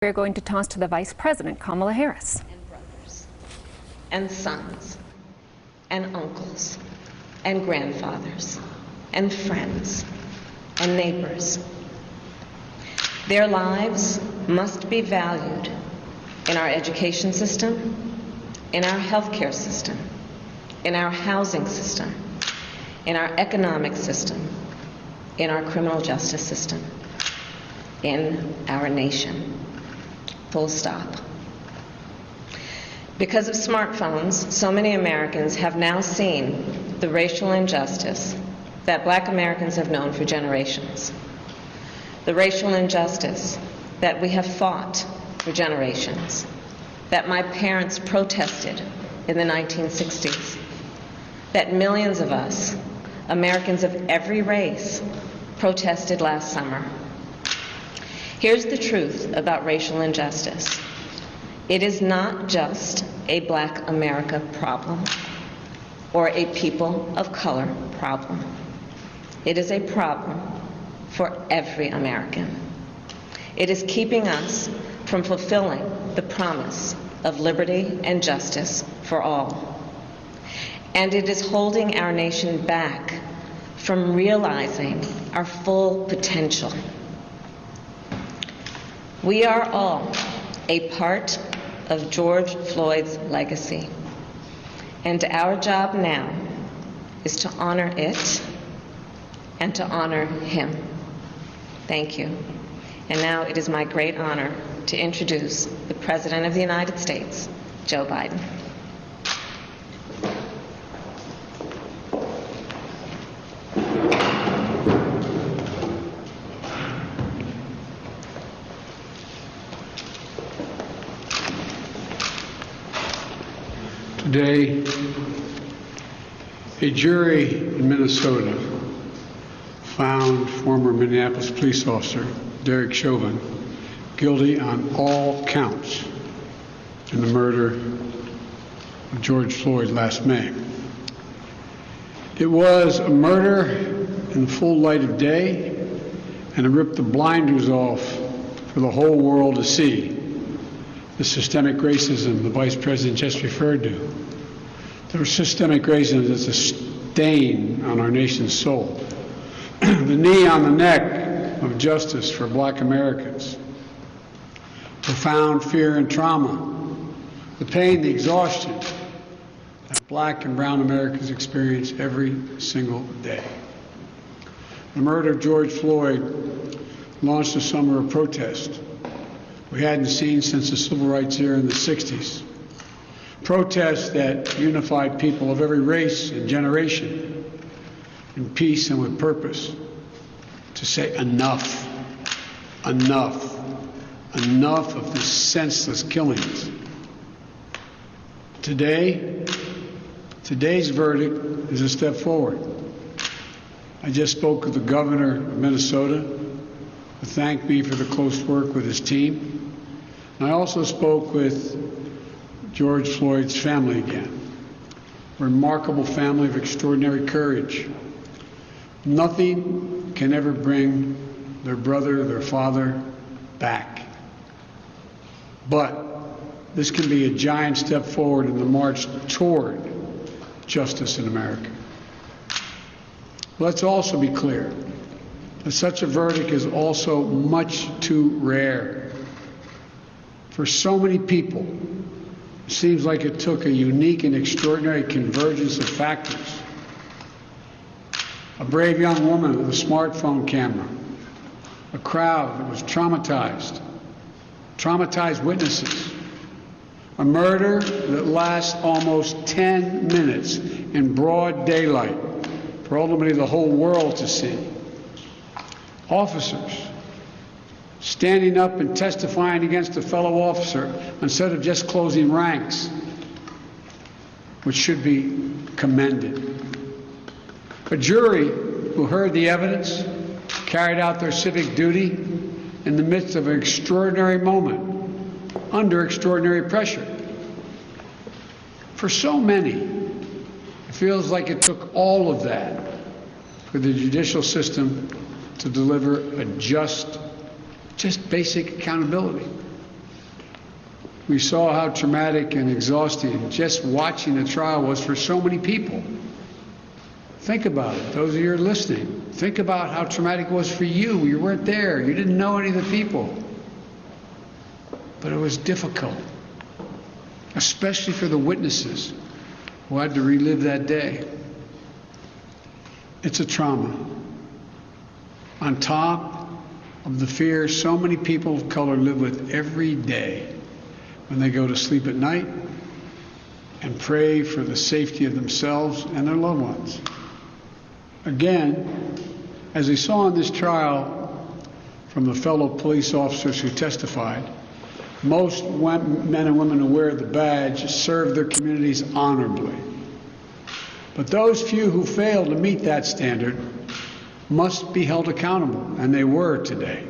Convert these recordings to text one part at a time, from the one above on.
We're going to toss to the Vice President, Kamala Harris. And brothers, and sons, and uncles, and grandfathers, and friends, and neighbors. Their lives must be valued in our education system, in our healthcare system, in our housing system, in our economic system, in our criminal justice system, in our nation. Full stop. Because of smartphones, so many Americans have now seen the racial injustice that Black Americans have known for generations. The racial injustice that we have fought for generations, that my parents protested in the 1960s, that millions of us, Americans of every race, protested last summer. Here's the truth about racial injustice. It is not just a Black America problem or a people of color problem. It is a problem for every American. It is keeping us from fulfilling the promise of liberty and justice for all. And it is holding our nation back from realizing our full potential. We are all a part of George Floyd's legacy, and our job now is to honor it and to honor him. Thank you. And now it is my great honor to introduce the President of the United States, Joe Biden. Today, a jury in Minnesota found former Minneapolis police officer Derek Chauvin guilty on all counts in the murder of George Floyd last May. It was a murder in the full light of day, and it ripped the blinders off for the whole world to see. The systemic racism the Vice President just referred to. The systemic racism is a stain on our nation's soul. The knee on the neck of justice for Black Americans. Profound fear and trauma. The pain, the exhaustion that Black and brown Americans experience every single day. The murder of George Floyd launched a summer of protest we hadn't seen since the civil rights era in the 60s. Protests that unified people of every race and generation in peace and with purpose to say enough, enough, enough of the senseless killings. Today's verdict is a step forward. I just spoke with the governor of Minnesota, who thanked me for the close work with his team. And I also spoke with George Floyd's family again. A remarkable family of extraordinary courage. Nothing can ever bring their brother, their father back. But this can be a giant step forward in the march toward justice in America. Let's also be clear that such a verdict is also much too rare. For so many people, it seems like it took a unique and extraordinary convergence of factors. A brave young woman with a smartphone camera, a crowd that was traumatized witnesses, a murder that lasts almost 10 minutes in broad daylight for ultimately the whole world to see. Officers standing up and testifying against a fellow officer instead of just closing ranks, which should be commended. A jury who heard the evidence, carried out their civic duty in the midst of an extraordinary moment, under extraordinary pressure. For so many, it feels like it took all of that for the judicial system to deliver a just basic accountability. We saw how traumatic and exhausting just watching the trial was for so many people. Think about it, those of you who are listening. Think about how traumatic it was for you. You weren't there. You didn't know any of the people. But it was difficult, especially for the witnesses who had to relive that day. It's a trauma. On top of the fear so many people of color live with every day when they go to sleep at night and pray for the safety of themselves and their loved ones. Again, as we saw in this trial from the fellow police officers who testified, most men and women who wear the badge serve their communities honorably. But those few who fail to meet that standard must be held accountable, and they were today.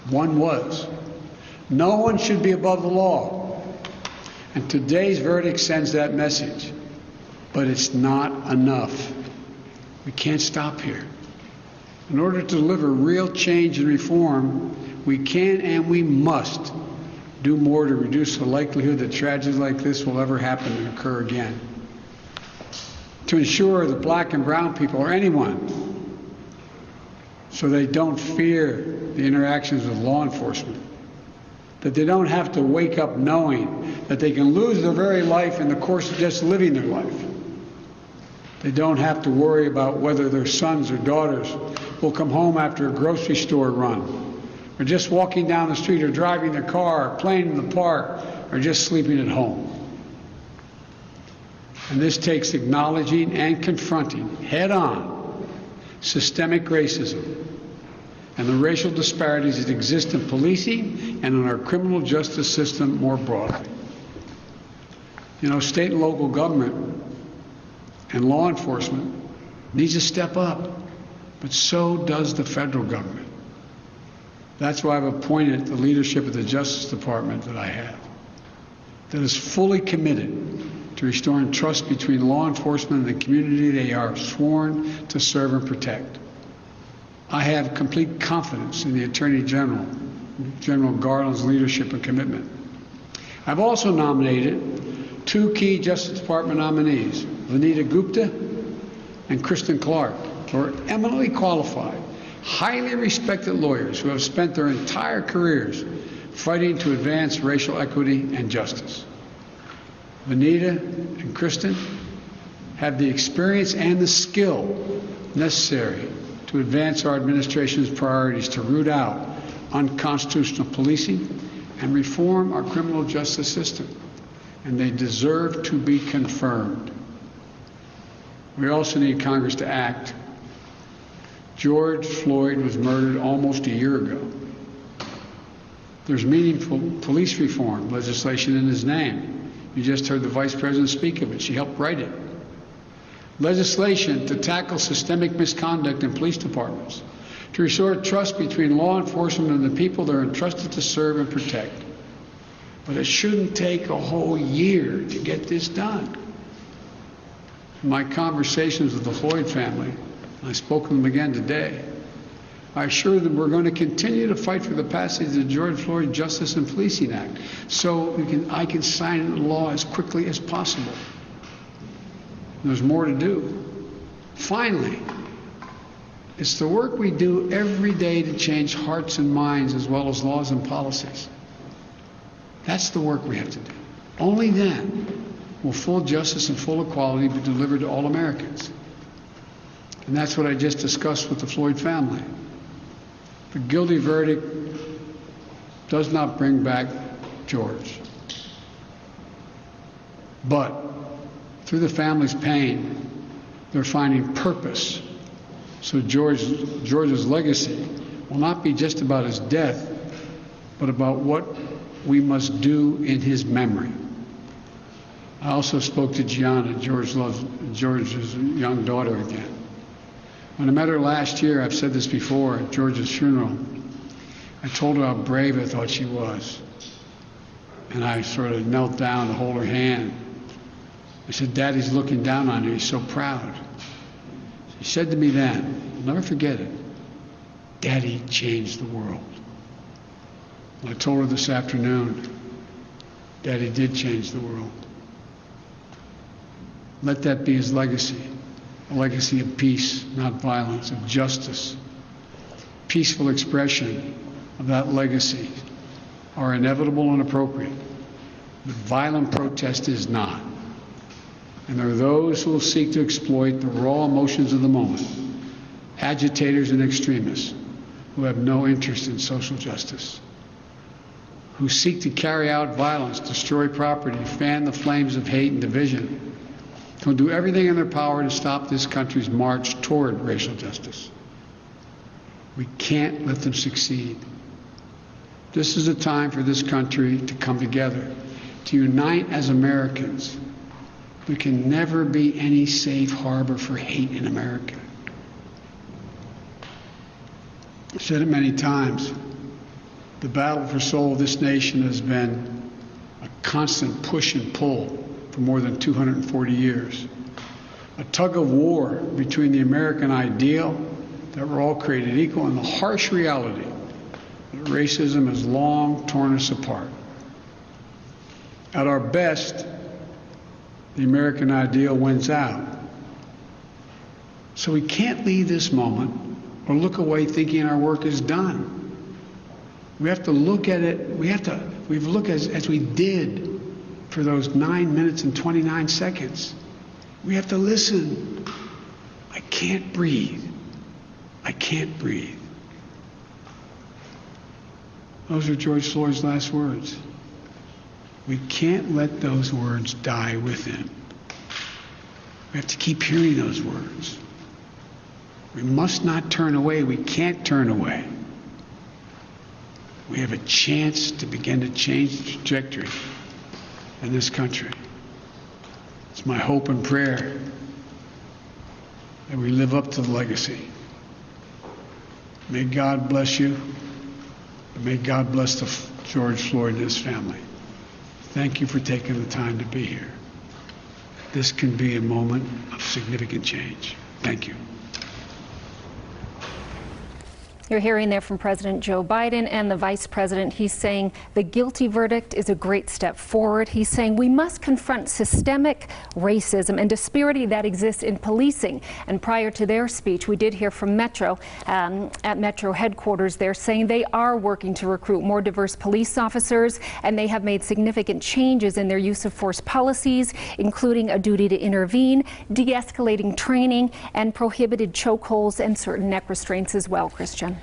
One was. No one should be above the law. And today's verdict sends that message. But it's not enough. We can't stop here. In order to deliver real change and reform, we can and we must do more to reduce the likelihood that tragedies like this will ever happen and occur again. To ensure that black and brown people, or anyone, so they don't fear the interactions with law enforcement, that they don't have to wake up knowing that they can lose their very life in the course of just living their life. They don't have to worry about whether their sons or daughters will come home after a grocery store run, or just walking down the street, or driving their car, or playing in the park, or just sleeping at home. And this takes acknowledging and confronting head-on systemic racism and the racial disparities that exist in policing and in our criminal justice system more broadly. You know, state and local government and law enforcement needs to step up, but so does the federal government. That's why I've appointed the leadership of the Justice Department that I have, that is fully committed to restoring trust between law enforcement and the community they are sworn to serve and protect. I have complete confidence in the Attorney General, General Garland's leadership and commitment. I've also nominated two key Justice Department nominees, Vanita Gupta and Kristen Clark, who are eminently qualified, highly respected lawyers who have spent their entire careers fighting to advance racial equity and justice. Vanita and Kristen have the experience and the skill necessary to advance our administration's priorities to root out unconstitutional policing and reform our criminal justice system. And they deserve to be confirmed. We also need Congress to act. George Floyd was murdered almost a year ago. There's meaningful police reform legislation in his name. You just heard the Vice President speak of it. She helped write it. Legislation to tackle systemic misconduct in police departments, to restore trust between law enforcement and the people they're entrusted to serve and protect. But it shouldn't take a whole year to get this done. In my conversations with the Floyd family, I spoke to them again today, I assure them we're going to continue to fight for the passage of the George Floyd Justice and Policing Act so I can sign it into law as quickly as possible. There's more to do. Finally, it's the work we do every day to change hearts and minds as well as laws and policies. That's the work we have to do. Only then will full justice and full equality be delivered to all Americans. And that's what I just discussed with the Floyd family. The guilty verdict does not bring back George. But through the family's pain, they're finding purpose. So George's legacy will not be just about his death, but about what we must do in his memory. I also spoke to Gianna, George's young daughter, again. When I met her last year, I've said this before, at George's funeral, I told her how brave I thought she was. And I sort of knelt down to hold her hand. I said, Daddy's looking down on you, he's so proud. She said to me then, I'll never forget it, Daddy changed the world. And I told her this afternoon, that he did change the world. Let that be his legacy, a legacy of peace, not violence, of justice. Peaceful expression of that legacy are inevitable and appropriate, but violent protest is not. And there are those who will seek to exploit the raw emotions of the moment, agitators and extremists who have no interest in social justice, who seek to carry out violence, destroy property, fan the flames of hate and division, who do everything in their power to stop this country's march toward racial justice. We can't let them succeed. This is a time for this country to come together, to unite as Americans. We can never be any safe harbor for hate in America. I've said it many times. The battle for soul of this nation has been a constant push and pull for more than 240 years. A tug of war between the American ideal that we're all created equal and the harsh reality that racism has long torn us apart. At our best, the American ideal wins out. So we can't leave this moment or look away thinking our work is done. We have to look at it, we've looked as we did for those 9 minutes and 29 seconds. We have to listen. I can't breathe. I can't breathe. Those are George Floyd's last words. We can't let those words die with him. We have to keep hearing those words. We must not turn away. We can't turn away. We have a chance to begin to change the trajectory in this country. It's my hope and prayer that we live up to the legacy. May God bless you, and may God bless George Floyd and his family. Thank you for taking the time to be here. This can be a moment of significant change. Thank you. You're hearing there from President Joe Biden and the Vice President. He's saying the guilty verdict is a great step forward. He's saying we must confront systemic racism and disparity that exists in policing. And prior to their speech, we did hear from Metro at Metro headquarters. They're saying they are working to recruit more diverse police officers, and they have made significant changes in their use of force policies, including a duty to intervene, de-escalating training, and prohibited chokeholds and certain neck restraints as well, Christian.